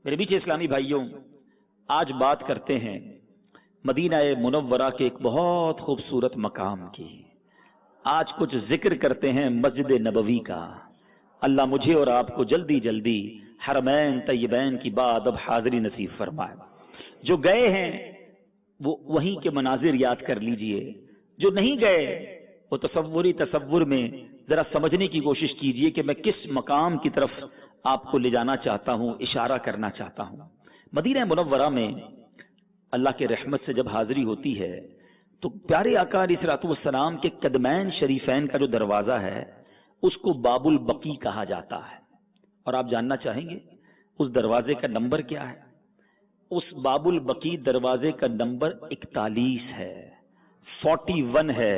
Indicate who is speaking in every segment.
Speaker 1: میرے بیچ اسلامی بھائیوں، آج بات کرتے ہیں مدینہ منورہ کے ایک بہت خوبصورت مقام کی۔ آج کچھ ذکر کرتے ہیں مسجد نبوی کا۔ اللہ مجھے اور آپ کو جلدی جلدی حرمین طیبین کی بادب حاضری نصیب فرمائے۔ جو گئے ہیں وہ وہیں کے مناظر یاد کر لیجئے، جو نہیں گئے وہ تصور میں ذرا سمجھنے کی کوشش کیجئے کہ میں کس مقام کی طرف آپ کو لے جانا چاہتا ہوں، اشارہ کرنا چاہتا ہوں۔ مدینہ منورہ میں اللہ کے رحمت سے جب حاضری ہوتی ہے تو پیارے آقا علیہ الصلوۃ والسلام کے قدمین شریفین کا جو دروازہ ہے اس کو باب البقیع کہا جاتا ہے۔ اور آپ جاننا چاہیں گے اس دروازے کا نمبر کیا ہے؟ اس باب البقیع دروازے کا نمبر 41 ہے، 41 ہے۔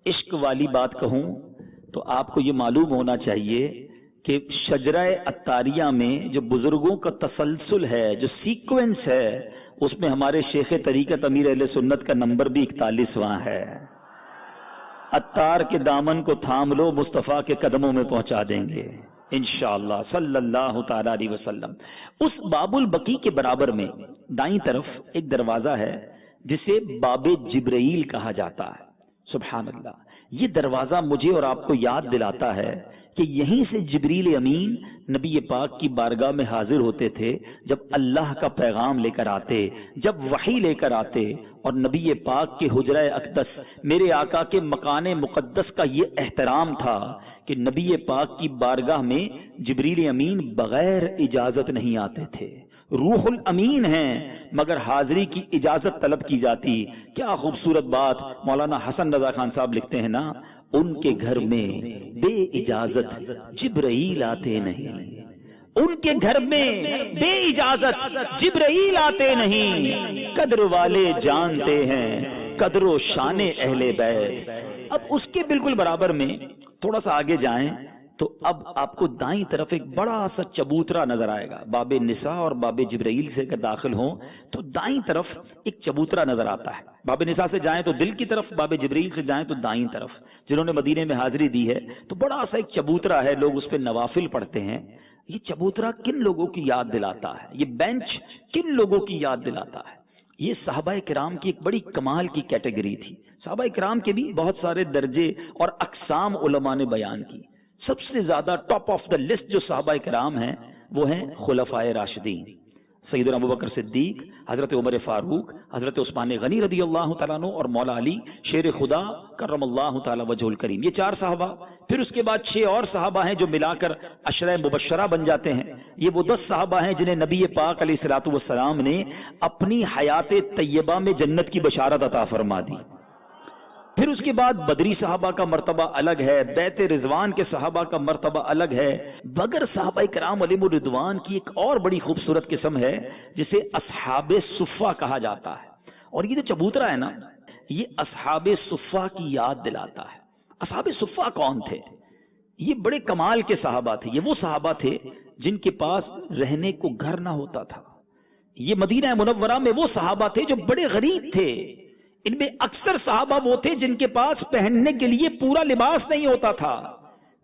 Speaker 1: عشق والی بات کہوں تو آپ کو یہ معلوم ہونا چاہیے کہ شجرہ عطاریہ میں جو بزرگوں کا تسلسل ہے، جو سیکوینس ہے، اس میں ہمارے شیخ طریقت امیر اہل سنت کا نمبر بھی 41واں ہے۔ عطار کے دامن کو تھام لو، مصطفیٰ کے قدموں میں پہنچا دیں گے انشاءاللہ صلی اللہ تعالی علیہ وسلم۔ اس باب البقیع کے برابر میں دائیں طرف ایک دروازہ ہے جسے باب جبرائیل کہا جاتا ہے۔ سبحان اللہ، یہ دروازہ مجھے اور آپ کو یاد دلاتا ہے کہ یہیں سے جبریل امین نبی پاک کی بارگاہ میں حاضر ہوتے تھے جب اللہ کا پیغام لے کر آتے، جب وحی لے کر آتے، اور نبی پاک کے حجرہ اقدس میرے آقا کے مکان مقدس کا یہ احترام تھا کہ نبی پاک کی بارگاہ میں جبریل امین بغیر اجازت نہیں آتے تھے۔ روح الامین ہیں مگر حاضری کی اجازت طلب کی جاتی۔ کیا خوبصورت بات مولانا حسن رضا خان صاحب لکھتے ہیں نا، ان کے گھر میں بے اجازت جبرائیل آتے نہیں، ان کے گھر میں بے اجازت جبرائیل آتے نہیں، قدر والے جانتے ہیں قدر و شان اہل بیت۔ اب اس کے بالکل برابر میں تھوڑا سا آگے جائیں تو اب آپ کو دائیں طرف ایک بڑا سا چبوترا نظر آئے گا۔ باب نساء اور باب جبرائیل سے اگر داخل ہوں تو دائیں طرف ایک چبوترا نظر آتا ہے۔ باب نساء سے جائیں تو دل کی طرف، باب جبرائیل سے جائیں تو دائیں طرف۔ جنہوں نے مدینے میں حاضری دی ہے تو بڑا سا ایک چبوترا ہے، لوگ اس پہ نوافل پڑھتے ہیں۔ یہ چبوترا کن لوگوں کی یاد دلاتا ہے؟ یہ بینچ کن لوگوں کی یاد دلاتا ہے؟ یہ صحابہ کرام کی ایک بڑی کمال کی کیٹیگری تھی۔ صحابہ کرام کے بھی بہت سارے درجے اور اقسام علماء نے بیان کی۔ سب سے زیادہ ٹاپ آف دا لسٹ جو صحابہ کرام ہیں وہ ہیں خلفائے راشدین، سیدنا ابوبکر صدیق، حضرت عمر فاروق، حضرت عثمان غنی رضی اللہ تعالیٰ عنہ، اور مولا علی شیر خدا کرم اللہ تعالیٰ وجہ الکریم۔ یہ 4 صحابہ، پھر اس کے بعد 6 اور صحابہ ہیں جو ملا کر عشرہ مبشرہ بن جاتے ہیں۔ یہ وہ 10 صحابہ ہیں جنہیں نبی پاک علیہ الصلوۃ والسلام نے اپنی حیات طیبہ میں جنت کی بشارت عطا فرما دی۔ پھر اس کے بعد بدری صحابہ کا مرتبہ الگ ہے، بیت رضوان کے صحابہ کا مرتبہ الگ ہے، مگر صحابہ کرام علیہم الرضوان کی ایک اور بڑی خوبصورت قسم ہے جسے اصحاب صفہ کہا جاتا ہے۔ اور یہ جو چبوترا ہے نا، یہ اصحاب صفہ کی یاد دلاتا ہے۔ اصحاب صفہ کون تھے؟ یہ بڑے کمال کے صحابہ تھے۔ یہ وہ صحابہ تھے جن کے پاس رہنے کو گھر نہ ہوتا تھا۔ یہ مدینہ منورہ میں وہ صحابہ تھے جو بڑے غریب تھے۔ ان میں اکثر صحابہ وہ تھے جن کے پاس پہننے کے لیے پورا لباس نہیں ہوتا تھا۔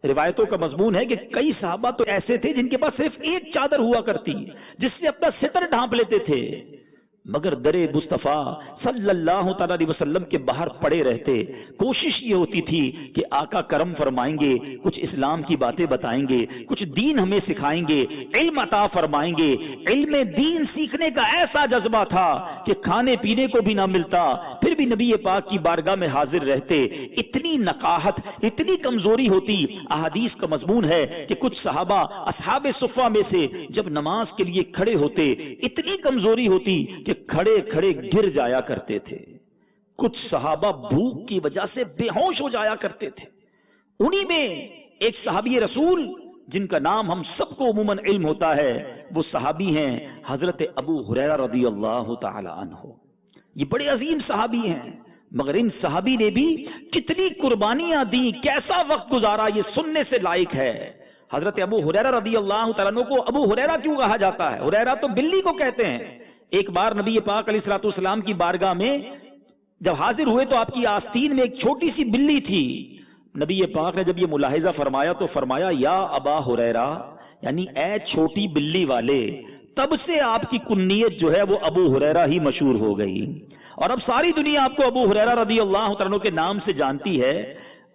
Speaker 1: روایتوں کا مضمون ہے کہ کئی صحابہ تو ایسے تھے جن کے پاس صرف ایک چادر ہوا کرتی جس سے اپنا ستر ڈھانپ لیتے تھے، مگر در مصطفیٰ صلی اللہ تعالی علیہ وسلم کے باہر پڑے رہتے۔ کوشش یہ ہوتی تھی کہ آقا کرم فرمائیں گے، کچھ اسلام کی باتیں بتائیں گے، کچھ دین ہمیں سکھائیں گے، علم عطا فرمائیں گے۔ علم دین سیکھنے کا ایسا جذبہ تھا کہ کھانے پینے کو بھی نہ ملتا، پھر بھی نبی پاک کی بارگاہ میں حاضر رہتے۔ اتنی نقاہت، اتنی کمزوری ہوتی۔ احادیث کا مضمون ہے کہ کچھ صحابہ اصحاب صفہ میں سے جب نماز کے لیے کھڑے ہوتے اتنی کمزوری ہوتی کہ کھڑے کھڑے گر جایا کرتے تھے۔ کچھ صحابہ بھوک کی وجہ سے بے ہوش ہو جایا کرتے تھے۔ انہی میں ایک صحابی رسول جن کا نام ہم سب کو عموماً علم ہوتا ہے، وہ صحابی ہیں حضرت ابو ہریرہ رضی اللہ تعالی عنہ۔ یہ بڑے عظیم صحابی ہیں، مگر ان صحابی نے بھی کتنی قربانیاں دی، کیسا وقت گزارا، یہ سننے سے لائق ہے۔ حضرت ابو ہریرہ رضی اللہ تعالیٰ عنہ کو ابو ہریرہ کیوں کہا جاتا ہے؟ ہریرہ تو بلی کو کہتے ہیں۔ ایک بار نبی پاک علیہ الصلوۃ والسلام کی بارگاہ میں جب حاضر ہوئے تو آپ کی آستین میں ایک چھوٹی سی بلی تھی۔ نبی پاک نے جب یہ ملاحظہ فرمایا تو فرمایا یا ابا ہریرہ، یعنی اے چھوٹی بلی والے، تب سے آپ کی کنیت جو ہے وہ ابو ہریرہ ہی مشہور ہو گئی، اور اب ساری دنیا آپ کو ابو ہریرہ رضی اللہ تعالیٰ عنہ کے نام سے جانتی ہے۔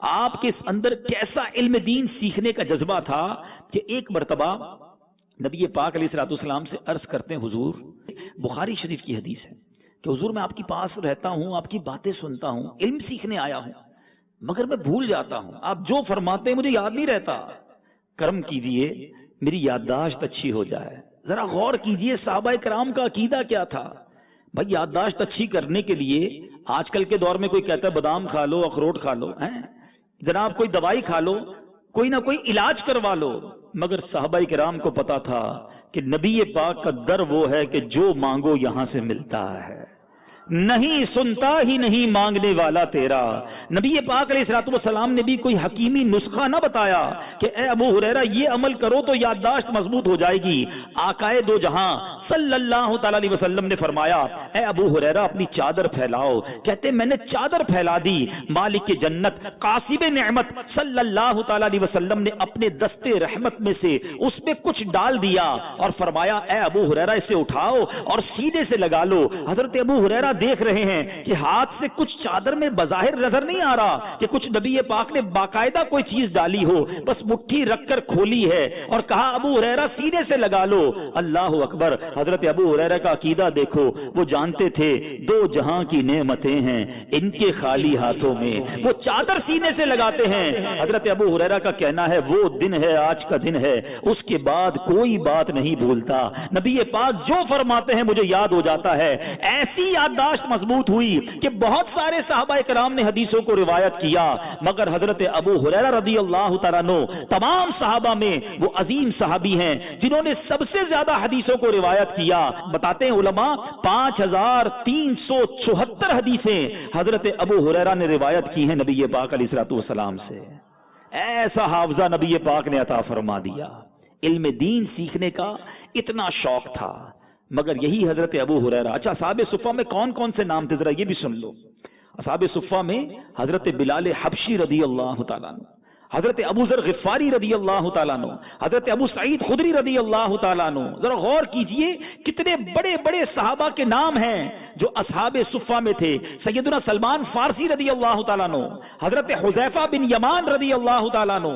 Speaker 1: آپ کے اندر کیسا علم دین سیکھنے کا جذبہ تھا کہ ایک مرتبہ نبی پاک علیہ الصلوۃ والسلام سے عرض کرتے ہیں، حضور، بخاری شریف کی حدیث ہے کہ حضور میں آپ کے پاس رہتا ہوں، آپ کی باتیں سنتا ہوں، علم سیکھنے آیا ہوں، مگر میں بھول جاتا ہوں، آپ جو فرماتے ہیں مجھے یاد نہیں رہتا، کرم کیجئے میری یادداشت اچھی ہو جائے۔ ذرا غور کیجئے صحابہ کرام کا عقیدہ کیا تھا۔ بھائی یادداشت اچھی کرنے کے لیے آج کل کے دور میں کوئی کہتا ہے بادام کھا لو، اخروٹ کھا لو، جناب کوئی دوائی کھا لو، کوئی نہ کوئی علاج کروا لو، مگر صحابہ کرام کو پتا تھا کہ نبی پاک کا در وہ ہے کہ جو مانگو یہاں سے ملتا ہے، نہیں سنتا ہی نہیں مانگنے والا تیرا۔ نبی پاک علیہ الصلوۃ والسلام نے بھی کوئی حکیمی نسخہ نہ بتایا کہ اے ابو ہریرہ یہ عمل کرو تو یادداشت مضبوط ہو جائے گی۔ آقائے دو جہاں صلی اللہ تعالی علیہ وسلم نے فرمایا، اے ابو ہریرہ اپنی چادر پھیلاؤ۔ کہتے میں نے چادر پھیلا دی، مالک جنت قاسم نعمت صلی اللہ تعالی علیہ وسلم نے اپنے دستے رحمت میں سے اس میں کچھ ڈال دیا اور فرمایا اے ابو ہریرہ اسے اٹھاؤ اور سیدھے سے لگا لو۔ حضرت ابو ہریرہ دیکھ رہے ہیں کہ ہاتھ سے کچھ چادر میں بظاہر نظر نہیں آ رہا کہ کچھ نبی پاک نے باقاعدہ کوئی چیز ڈالی ہو، بس مٹھی رکھ کر کھولی ہے اور کہا ابو ہریرہ سینے سے لگا لو۔ اللہ اکبر! حضرت ابو ہریرہ کا عقیدہ دیکھو، وہ جانتے تھے دو جہاں کی نعمتیں ہیں ان کے خالی ہاتھوں میں، وہ چادر سینے سے لگاتے ہیں۔ حضرت ابو ہریرہ کا کہنا ہے وہ دن ہے آج کا دن ہے، اس کے بعد کوئی بات نہیں بھولتا، نبی پاک جو فرماتے ہیں مجھے یاد ہو جاتا ہے۔ ایسی یادداشت مضبوط ہوئی کہ بہت سارے صحابہ کرام نے حدیثوں کو روایت کیا، مگر حضرت ابو ہریرہ رضی اللہ تعالیٰ عنہ تمام صحابہ میں وہ عظیم صحابی ہیں جنہوں نے سب سے زیادہ حدیثوں کو روایت کیا۔ بتاتے ہیں علماء 5374 حدیثیں حضرت ابو ہریرہ نے روایت کی ہیں نبی پاک علیہ الصلوۃ والسلام سے۔ ایسا حافظہ نبی پاک نے عطا فرما دیا، علم دین سیکھنے کا اتنا شوق تھا۔ مگر یہی حضرت ابو ہریرہ، اچھا اصحاب صفہ میں کون کون سے نام تھے ذرا یہ بھی سن لو۔ اصحاب صفہ میں حضرت بلال حبشی رضی اللہ تعالیٰ عنہ، حضرت ابو ذر غفاری رضی اللہ تعالیٰ عنہ، حضرت ابو سعید خدری رضی اللہ تعالیٰ عنہ۔ ذرا غور کیجئے کتنے بڑے بڑے صحابہ کے نام ہیں جو اصحاب صفہ میں تھے۔ سیدنا سلمان فارسی رضی اللہ تعالیٰ عنہ، حضرت حذیفہ بن یمان رضی اللہ تعالیٰ عنہ۔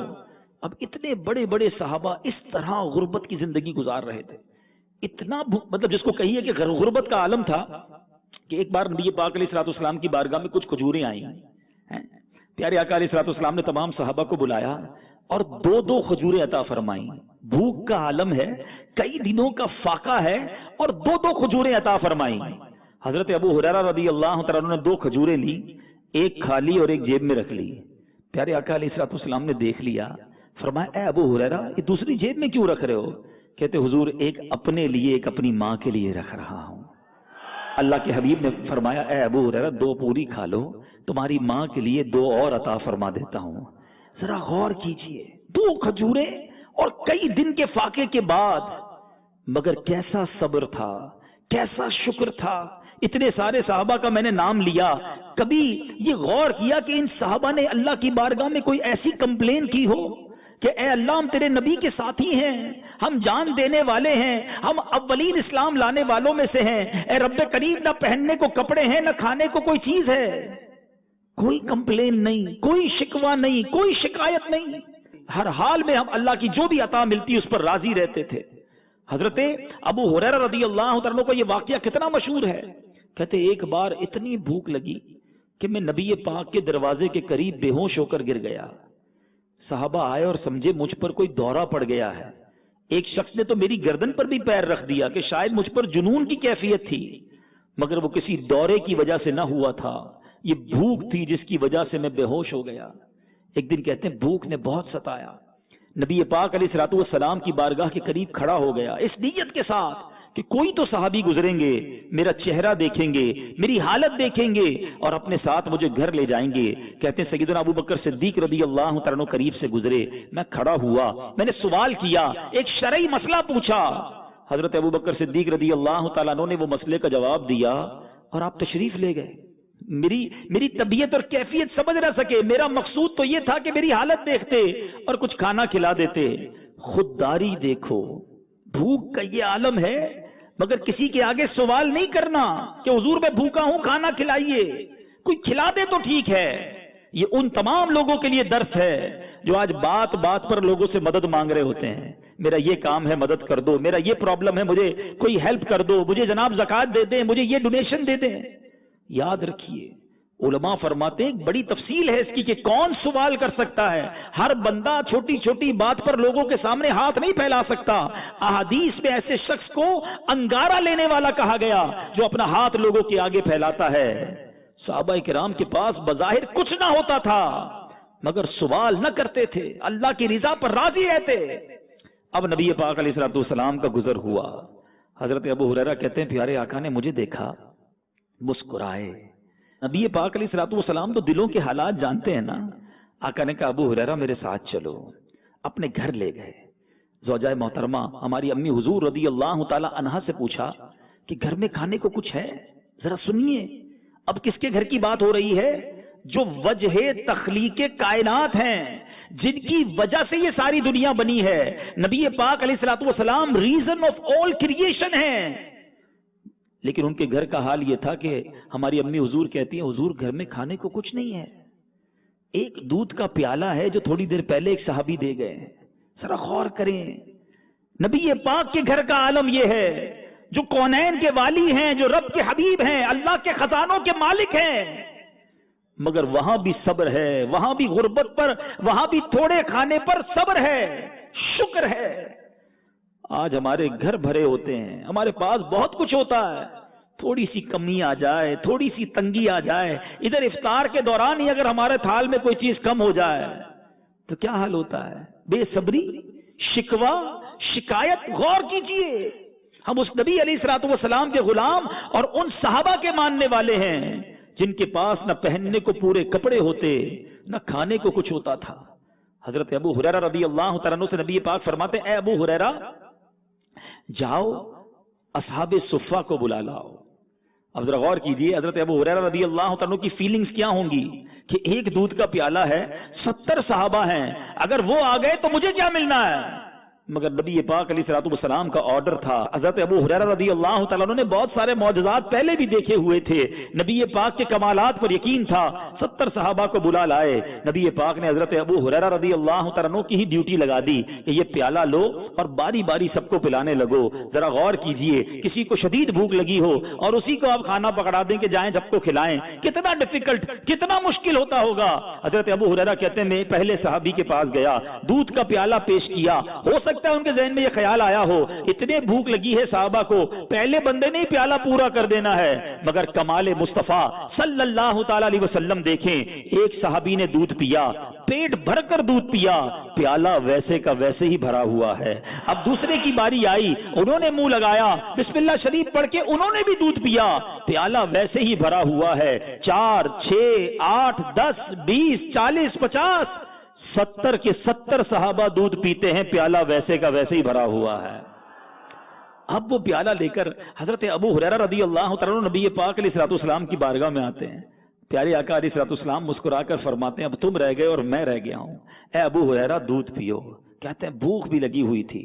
Speaker 1: اب اتنے بڑے بڑے صحابہ اس طرح غربت کی زندگی گزار رہے تھے، اتنا مطلب جس کو کہیے کہ غربت کا عالم تھا کہ ایک بار نبی پاک علیہ الصلوۃ والسلام کی بارگاہ میں کچھ کھجوریں آئیں، پیارے آقا علیہ الصلوۃ والسلام نے تمام صحابہ کو بلایا اور دو کھجوریں عطا فرمائیں۔ بھوک کا عالم ہے، کئی دنوں کا فاقہ ہے اور دو کھجوریں عطا فرمائیں۔ حضرت ابو ہریرہ رضی اللہ تعالیٰ عنہ نے 2 کھجوریں لی، ایک کھا لی اور ایک جیب میں رکھ لی۔ پیارے آقا علیہ الصلوۃ والسلام نے دیکھ لیا، فرمایا اے ابو ہریرہ یہ دوسری جیب میں کیوں رکھ رہے ہو؟ کہتے حضور ایک اپنے لیے ایک اپنی ماں کے لیے رکھ رہا ہوں۔ اللہ کے حبیب نے فرمایا اے ابو ہریرہ 2 پوری کھا لو، تمہاری ماں کے لیے 2 اور عطا فرما دیتا ہوں۔ ذرا غور کیجئے 2 کھجوریں اور کئی دن کے فاقے کے بعد، مگر کیسا صبر تھا، کیسا شکر تھا۔ اتنے سارے صحابہ کا میں نے نام لیا، کبھی یہ غور کیا کہ ان صحابہ نے اللہ کی بارگاہ میں کوئی ایسی کمپلین کی ہو کہ اے اللہ ہم تیرے نبی کے ساتھی ہیں، ہم جان دینے والے ہیں، ہم اولین اسلام لانے والوں میں سے ہیں، اے رب کریم نہ پہننے کو کپڑے ہیں نہ کھانے کو کوئی چیز ہے؟ کوئی کمپلین نہیں، کوئی شکوہ نہیں، کوئی شکایت نہیں، ہر حال میں ہم اللہ کی جو بھی عطا ملتی اس پر راضی رہتے تھے۔ حضرت ابو ہریرہ رضی اللہ عنہ کو یہ واقعہ کتنا مشہور ہے، کہتے ایک بار اتنی بھوک لگی کہ میں نبی پاک کے دروازے کے قریب بے ہوش ہو کر گر گیا۔ صحابہ آئے اور سمجھے مجھ پر کوئی دورہ پڑ گیا ہے۔ ایک شخص نے تو میری گردن پر بھی پیر رکھ دیا کہ شاید مجھ پر جنون کی کیفیت تھی، مگر وہ کسی دورے کی وجہ سے نہ ہوا تھا، یہ بھوک تھی جس کی وجہ سے میں بے ہوش ہو گیا۔ ایک دن کہتے ہیں بھوک نے بہت ستایا، نبی پاک علیہ الصلوۃ والسلام کی بارگاہ کے قریب کھڑا ہو گیا اس نیت کے ساتھ کہ کوئی تو صحابی گزریں گے، میرا چہرہ دیکھیں گے، میری حالت دیکھیں گے اور اپنے ساتھ مجھے گھر لے جائیں گے۔ کہتے ہیں سیدنا ابو بکر صدیق رضی اللہ تعالیٰ عنہ قریب سے گزرے، میں کھڑا ہوا، میں نے سوال کیا، ایک شرعی مسئلہ پوچھا۔ حضرت ابو بکر صدیق رضی اللہ تعالیٰ عنہ نے وہ مسئلے کا جواب دیا اور آپ تشریف لے گئے۔ میری طبیعت اور کیفیت سمجھ نہ سکے، میرا مقصود تو یہ تھا کہ میری حالت دیکھتے اور کچھ کھانا کھلا دیتے۔ خودداری دیکھو، بھوک کا یہ عالم ہے، مگر کسی کے آگے سوال نہیں کرنا کہ حضور میں بھوکا ہوں کھانا کھلائیے، کوئی کھلا دے تو ٹھیک ہے۔ یہ ان تمام لوگوں کے لیے درس ہے جو آج بات بات پر لوگوں سے مدد مانگ رہے ہوتے ہیں، میرا یہ کام ہے مدد کر دو، میرا یہ پرابلم ہے مجھے کوئی ہیلپ کر دو، مجھے جناب زکوٰۃ دے دیں، مجھے یہ ڈونیشن دے دیں۔ یاد رکھیے علماء فرماتے ہیں بڑی تفصیل ہے اس کی کہ کون سوال کر سکتا ہے، ہر بندہ چھوٹی چھوٹی بات پر لوگوں کے سامنے ہاتھ نہیں پھیلا سکتا۔ احادیث میں ایسے شخص کو انگارہ لینے والا کہا گیا جو اپنا ہاتھ لوگوں کے آگے پھیلاتا ہے۔ صحابہ کرام کے پاس بظاہر کچھ نہ ہوتا تھا مگر سوال نہ کرتے تھے، اللہ کی رضا پر راضی رہتے۔ اب نبی پاک علیہ الصلوۃ والسلام کا گزر ہوا، حضرت ابو ہریرہ کہتے ہیں پیارے آقا نے مجھے دیکھا، مسکرائے۔ نبی پاک علیہ الصلوۃ والسلام تو دلوں کے حالات جانتے ہیں نا۔ آقا نے کہا ابو ہریرہ میرے ساتھ چلو، اپنے گھر لے گئے۔ زوجہ محترمہ ہماری امی حضور رضی اللہ تعالی عنہا سے پوچھا کہ گھر میں کھانے کو کچھ ہے؟ ذرا سنیے اب کس کے گھر کی بات ہو رہی ہے؟ جو وجہ تخلیق کائنات ہیں، جن کی وجہ سے یہ ساری دنیا بنی ہے۔ نبی پاک علیہ الصلوۃ والسلام ریزن آف آل کریشن ہیں، لیکن ان کے گھر کا حال یہ تھا کہ ہماری امی حضور کہتی ہیں حضور گھر میں کھانے کو کچھ نہیں ہے، ایک دودھ کا پیالہ ہے جو تھوڑی دیر پہلے ایک صحابی دے گئے۔ ذرا غور کریں، نبی پاک کے گھر کا عالم یہ ہے جو کونین کے والی ہیں، جو رب کے حبیب ہیں، اللہ کے خزانوں کے مالک ہیں، مگر وہاں بھی صبر ہے، وہاں بھی غربت پر، وہاں بھی تھوڑے کھانے پر صبر ہے، شکر ہے۔ آج ہمارے گھر بھرے ہوتے ہیں، ہمارے پاس بہت کچھ ہوتا ہے، تھوڑی سی کمی آ جائے، تھوڑی سی تنگی آ جائے، ادھر افطار کے دوران ہی اگر ہمارے تھال میں کوئی چیز کم ہو جائے تو کیا حال ہوتا ہے؟ بے صبری، شکوہ، شکایت۔ غور کیجئے، ہم اس نبی علیہ الصلوۃ والسلام کے غلام اور ان صحابہ کے ماننے والے ہیں جن کے پاس نہ پہننے کو پورے کپڑے ہوتے، نہ کھانے کو کچھ ہوتا تھا۔ حضرت ابو ہریرہ رضی اللہ تعالیٰ عنہ سے نبی پاک فرماتے اے ابو ہریرہ جاؤ اصحاب صفہ کو بلا لاؤ۔ اب ذرا غور کیجئے حضرت ابو ہریرہ رضی اللہ تعالیٰ عنہ کی فیلنگز کیا ہوں گی کہ ایک دودھ کا پیالہ ہے، 70 صحابہ ہیں، اگر وہ آ گئے تو مجھے کیا ملنا ہے؟ مگر نبی پاک علیہ الصلوۃ والسلام کا آرڈر تھا۔ حضرت ابو ہریرہ رضی اللہ تعالیٰ عنہ نے بہت سارے معجزات پہلے بھی دیکھے ہوئے تھے، نبی پاک کے کمالات پر یقین تھا، 70 صحابہ کو بلا لائے۔ نبی پاک نے حضرت ابو ہریرہ رضی اللہ تعالیٰ عنہ کی ہی ڈیوٹی لگا دی کہ یہ پیالہ لو اور باری باری سب کو پلانے لگو۔ ذرا غور کیجئے، کسی کو شدید بھوک لگی ہو اور اسی کو آپ کھانا پکڑا دیں کہ جائیں سب کو کھلائیں، کتنا ڈیفیکلٹ، کتنا مشکل ہوتا ہوگا۔ حضرت ابو ہریرہ کہتے ہیں میں پہلے صحابی کے پاس گیا، دودھ کا پیالہ پیش کیا، ہو سکتا ہے ان کے ذہن میں یہ خیال آیا ہو اتنے بھوک لگی ہے صحابہ کو، پہلے بندے نے پیالہ پورا کر دینا ہے، مگر کمال مصطفیٰ صلی اللہ تعالی علیہ وسلم دیکھیں، ایک صحابی نے دودھ پیا، پیٹ بھر کر دودھ پیا، پیالہ ویسے کا ویسے ہی بھرا ہوا ہے۔ اب دوسرے کی باری آئی، انہوں نے منہ لگایا، بسم اللہ شریف پڑھ کے انہوں نے بھی دودھ پیا، پیالہ ویسے ہی بھرا ہوا ہے۔ 4 6 8 10 20 40 50 70 کے 70 صحابہ دودھ پیتے ہیں، پیالہ ویسے کا ویسے ہی بھرا ہوا ہے۔ اب وہ پیالہ لے کر حضرت ابو ہریرہ رضی اللہ تعالیٰ عنہ نبی پاک علیہ الصلوۃ والسلام کی بارگاہ میں آتے ہیں۔ پیارے آقا علیہ الصلوۃ والسلام مسکرا کر فرماتے ہیں اب تم رہ گئے اور میں رہ گیا ہوں، اے ابو ہریرہ دودھ پیو۔ کہتے ہیں بھوک بھی لگی ہوئی تھی،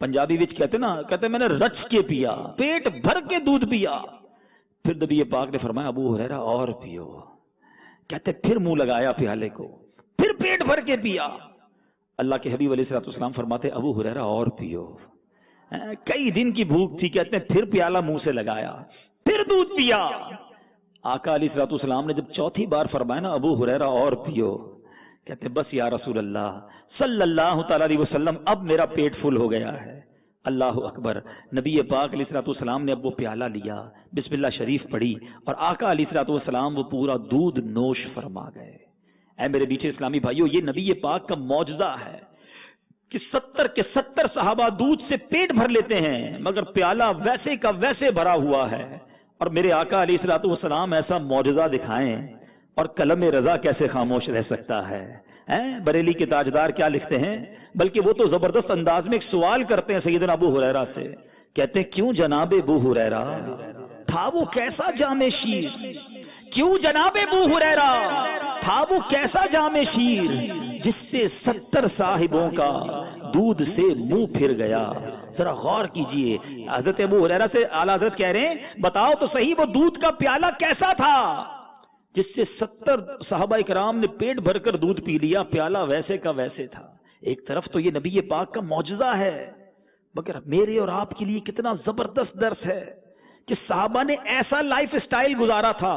Speaker 1: پنجابی وچ کہتے نا، کہتے ہیں میں نے رچ کے پیا، پیٹ بھر کے دودھ پیا۔ پھر نبی پاک نے فرمایا ابو ہریرہ اور پیو۔ کہتے پھر منہ لگایا پیالے کو، پھر پیٹ بھر کے پیا۔ اللہ کے حبیب علیہ الصلوۃ والسلام فرماتے ابو ہریرہ اور پیو۔ کئی دن کی بھوک تھی، کہتے ہیں پھر پیالہ منہ سے لگایا، پھر دودھ پیا۔ آقا علیہ الصلوۃ والسلام نے جب چوتھی بار فرمایا نا ابو ہریرہ اور پیو، کہتے بس یا رسول اللہ صلی اللہ تعالی علیہ وسلم اب میرا پیٹ فل ہو گیا ہے۔ اللہ اکبر۔ نبی پاک علیہ الصلوۃ والسلام نے اب وہ پیالہ لیا، بسم اللہ شریف پڑھی اور آقا علیہ الصلوۃ والسلام وہ پورا دودھ نوش فرما گئے۔ اے میرے بیچے اسلامی بھائیو، یہ نبی پاک کا معجزہ ہے کہ 70 کے 70 صحابہ دودھ سے پیٹ بھر لیتے ہیں مگر پیالہ ویسے کا ویسے بھرا ہوا ہے۔ اور میرے آقا علیہ الصلوۃ والسلام ایسا معجزہ دکھائیں اور قلم رضا کیسے خاموش رہ سکتا ہے؟ بریلی کے تاجدار کیا لکھتے ہیں، بلکہ وہ تو زبردست انداز میں ایک سوال کرتے ہیں سیدنا ابو ہریرہ سے، کہتے ہیں کیوں جناب ابو ہریرہ تھا وہ کیسا جام شیر، کیوں جناب ابو ہریرہ تھا وہ کیسا جام شیر جس سے 70 صاحبوں کا دودھ سے منہ پھر گیا، ذرا غور کیجئے، حضرت ابو ہریرہ سے اعلیٰ حضرت کہہ رہے ہیں بتاؤ تو صحیح وہ دودھ کا پیالہ کیسا تھا جس سے 70 صحابہ کرام نے پیٹ بھر کر دودھ پی لیا، پیالہ ویسے کا ویسے تھا۔ ایک طرف تو یہ نبی پاک کا معجزہ ہے، مگر میرے اور آپ کے لیے کتنا زبردست درس ہے کہ صحابہ نے ایسا لائف سٹائل گزارا تھا،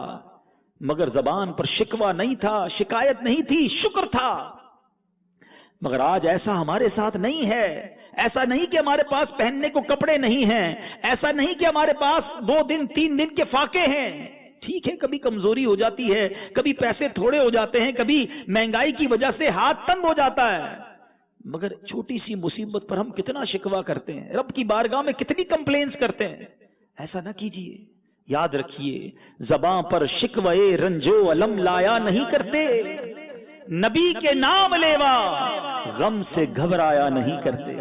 Speaker 1: مگر زبان پر شکوہ نہیں تھا، شکایت نہیں تھی، شکر تھا۔ مگر آج ایسا ہمارے ساتھ نہیں ہے، ایسا نہیں کہ ہمارے پاس پہننے کو کپڑے نہیں ہیں، ایسا نہیں کہ ہمارے پاس 2 دن 3 دن کے فاقے ہیں۔ ٹھیک ہے کبھی کمزوری ہو جاتی ہے، کبھی پیسے تھوڑے ہو جاتے ہیں، کبھی مہنگائی کی وجہ سے ہاتھ تنگ ہو جاتا ہے، مگر چھوٹی سی مصیبت پر ہم کتنا شکوہ کرتے ہیں، رب کی بارگاہ میں کتنی کمپلینس کرتے ہیں۔ ایسا نہ کیجیے، یاد رکھیے زباں پر شکوہ رنجو علم لایا نہیں کرتے، نبی کے نام لیوا غم سے گھبرایا نہیں کرتے۔